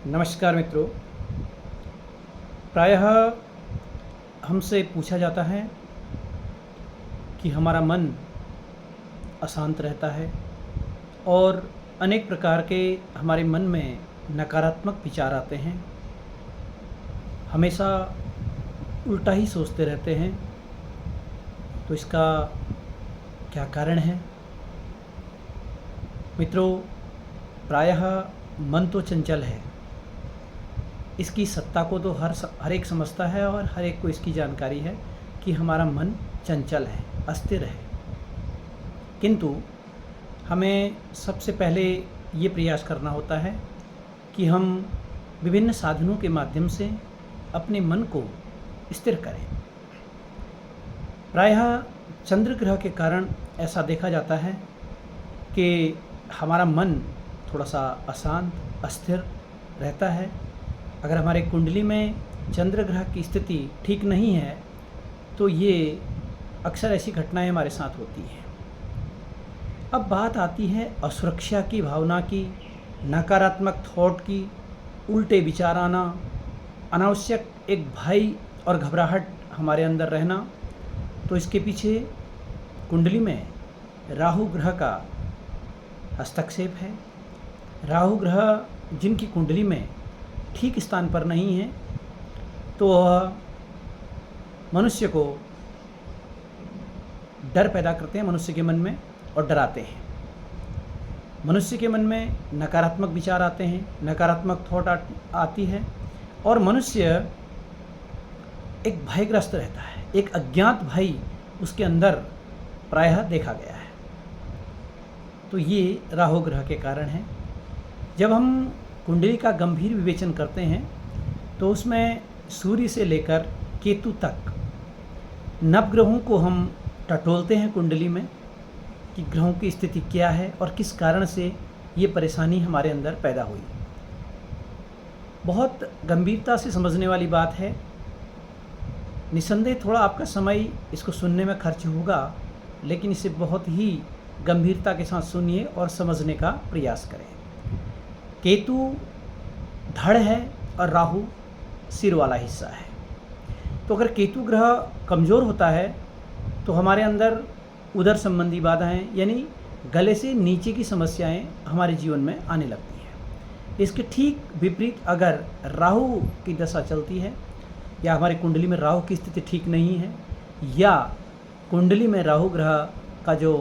नमस्कार मित्रों। प्रायः हमसे पूछा जाता है कि हमारा मन अशांत रहता है और अनेक प्रकार के हमारे मन में नकारात्मक विचार आते हैं, हमेशा उल्टा ही सोचते रहते हैं। तो इसका क्या कारण है? मित्रों, प्रायः मन तो चंचल है, इसकी सत्ता को तो हर एक समझता है और हर एक को इसकी जानकारी है कि हमारा मन चंचल है, अस्थिर है। किंतु हमें सबसे पहले ये प्रयास करना होता है कि हम विभिन्न साधनों के माध्यम से अपने मन को स्थिर करें। प्रायः चंद्र ग्रह के कारण ऐसा देखा जाता है कि हमारा मन थोड़ा सा अशांत, अस्थिर रहता है। अगर हमारे कुंडली में चंद्र ग्रह की स्थिति ठीक नहीं है तो ये अक्सर ऐसी घटनाएं हमारे साथ होती हैं। अब बात आती है असुरक्षा की भावना की, नकारात्मक थॉट की, उल्टे विचार आना, अनावश्यक एक भय और घबराहट हमारे अंदर रहना। तो इसके पीछे कुंडली में राहु ग्रह का हस्तक्षेप है। राहु ग्रह जिनकी कुंडली में ठीक स्थान पर नहीं है तो वह मनुष्य को डर पैदा करते हैं मनुष्य के मन में और डराते हैं। मनुष्य के मन में नकारात्मक विचार आते हैं, नकारात्मक थॉट आती है और मनुष्य एक भयग्रस्त रहता है, एक अज्ञात भय उसके अंदर प्रायः देखा गया है। तो ये राहु ग्रह के कारण है। जब हम कुंडली का गंभीर विवेचन करते हैं तो उसमें सूर्य से लेकर केतु तक नवग्रहों को हम टटोलते हैं कुंडली में कि ग्रहों की स्थिति क्या है और किस कारण से ये परेशानी हमारे अंदर पैदा हुई। बहुत गंभीरता से समझने वाली बात है। निसंदेह थोड़ा आपका समय इसको सुनने में खर्च होगा, लेकिन इसे बहुत ही गंभीरता के साथ सुनिए और समझने का प्रयास करें। केतु धड़ है और राहु सिर वाला हिस्सा है। तो अगर केतु ग्रह कमज़ोर होता है तो हमारे अंदर उदर संबंधी बाधाएं यानी गले से नीचे की समस्याएं हमारे जीवन में आने लगती हैं। इसके ठीक विपरीत अगर राहु की दशा चलती है या हमारी कुंडली में राहु की स्थिति ठीक नहीं है या कुंडली में राहु ग्रह का जो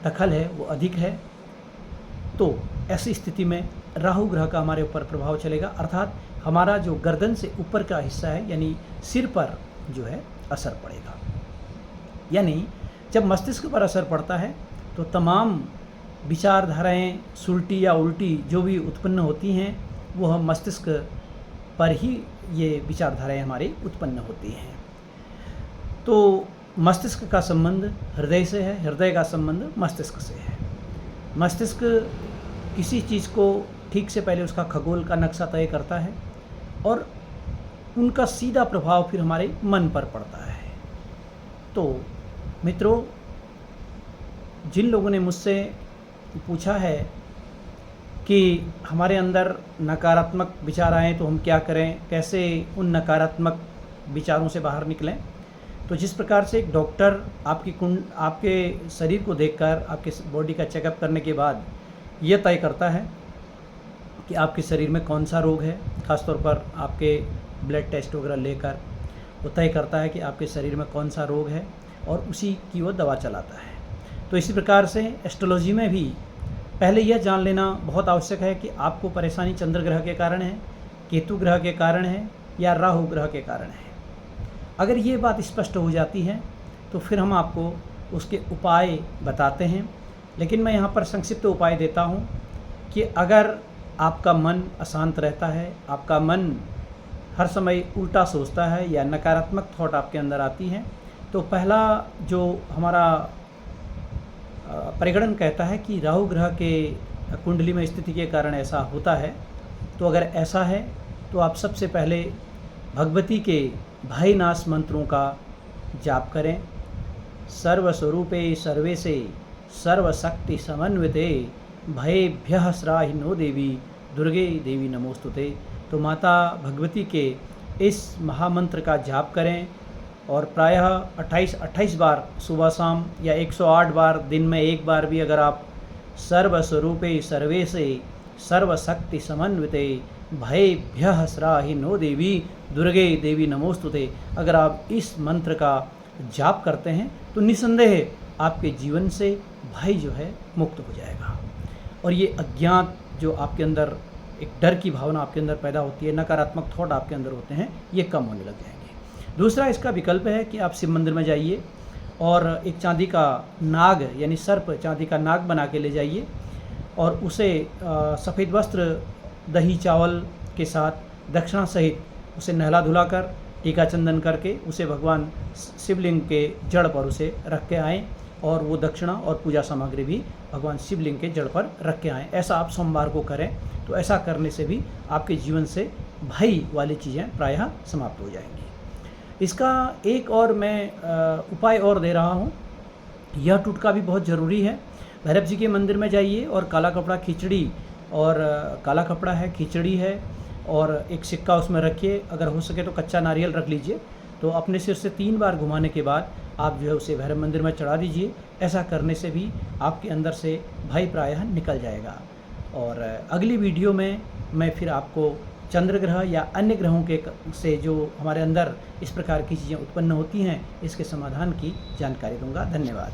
दखल है वो अधिक है, तो ऐसी स्थिति में राहु ग्रह का हमारे ऊपर प्रभाव चलेगा, अर्थात हमारा जो गर्दन से ऊपर का हिस्सा है यानी सिर पर जो है असर पड़ेगा। यानी जब मस्तिष्क पर असर पड़ता है तो तमाम विचारधाराएं सुलटी या उल्टी जो भी उत्पन्न होती हैं वो हम मस्तिष्क पर ही ये विचारधाराएं हमारी उत्पन्न होती हैं। तो मस्तिष्क का संबंध हृदय से है, हृदय का संबंध मस्तिष्क से है। मस्तिष्क किसी चीज़ को ठीक से पहले उसका खगोल का नक्शा तय करता है और उनका सीधा प्रभाव फिर हमारे मन पर पड़ता है। तो मित्रों, जिन लोगों ने मुझसे पूछा है कि हमारे अंदर नकारात्मक विचार आए तो हम क्या करें, कैसे उन नकारात्मक विचारों से बाहर निकलें, तो जिस प्रकार से एक डॉक्टर आपके शरीर को देखकर आपके बॉडी का चेकअप करने के बाद ये तय करता है कि आपके शरीर में कौन सा रोग है, ख़ासतौर पर आपके ब्लड टेस्ट वगैरह लेकर वो तय करता है कि आपके शरीर में कौन सा रोग है और उसी की वो दवा चलाता है। तो इसी प्रकार से एस्ट्रोलॉजी में भी पहले यह जान लेना बहुत आवश्यक है कि आपको परेशानी चंद्र ग्रह के कारण है, केतु ग्रह के कारण है या राहु ग्रह के कारण है। अगर ये बात स्पष्ट हो जाती है तो फिर हम आपको उसके उपाय बताते हैं। लेकिन मैं यहाँ पर संक्षिप्त उपाय देता हूँ कि अगर आपका मन अशांत रहता है, आपका मन हर समय उल्टा सोचता है या नकारात्मक थॉट आपके अंदर आती है, तो पहला जो हमारा परिगणन कहता है कि राहु ग्रह के कुंडली में स्थिति के कारण ऐसा होता है। तो अगर ऐसा है तो आप सबसे पहले भगवती के भयनाश मंत्रों का जाप करें। सर्वस्वरूपे सर्वेशे सर्वशक्ति समन्विते भयेभ्यः त्राहि नो देवी दुर्गे देवी नमोस्तुते। तो माता भगवती के इस महामंत्र का जाप करें और प्रायः 28 बार सुबह शाम या 108 बार दिन में एक बार भी अगर आप सर्वस्वरूपे सर्वेशे सर्वशक्ति समन्विते भयेभ्यः त्राहि नो देवी दुर्गे देवी नमोस्तुते, अगर आप इस मंत्र का जाप करते हैं तो निसंदेह आपके जीवन से भय जो है मुक्त हो जाएगा और ये अज्ञात जो आपके अंदर एक डर की भावना आपके अंदर पैदा होती है, नकारात्मक थॉट आपके अंदर होते हैं, ये कम होने लग जाएंगे। दूसरा इसका विकल्प है कि आप शिव मंदिर में जाइए और एक चांदी का नाग यानी सर्प चांदी का नाग बना के ले जाइए और उसे सफ़ेद वस्त्र दही चावल के साथ दक्षिणा सहित उसे नहला धुला कर टीका चंदन करके उसे भगवान शिवलिंग के जड़ पर उसे रख के आएँ और वो दक्षिणा और पूजा सामग्री भी भगवान शिवलिंग के जड़ पर रख के आएँ। ऐसा आप सोमवार को करें तो ऐसा करने से भी आपके जीवन से भय वाली चीज़ें प्रायः समाप्त हो जाएंगी। इसका एक और मैं उपाय और दे रहा हूँ, यह टुटका भी बहुत ज़रूरी है। भैरव जी के मंदिर में जाइए और काला कपड़ा खिचड़ी और काला कपड़ा है, खिचड़ी है और एक सिक्का उसमें रखिए, अगर हो सके तो कच्चा नारियल रख लीजिए, तो अपने सिर से 3 बार घुमाने के बाद आप जो है उसे भैरव मंदिर में चढ़ा दीजिए। ऐसा करने से भी आपके अंदर से भय प्रायः निकल जाएगा। और अगली वीडियो में मैं फिर आपको चंद्र ग्रह या अन्य ग्रहों के से जो हमारे अंदर इस प्रकार की चीज़ें उत्पन्न होती हैं इसके समाधान की जानकारी दूंगा। धन्यवाद।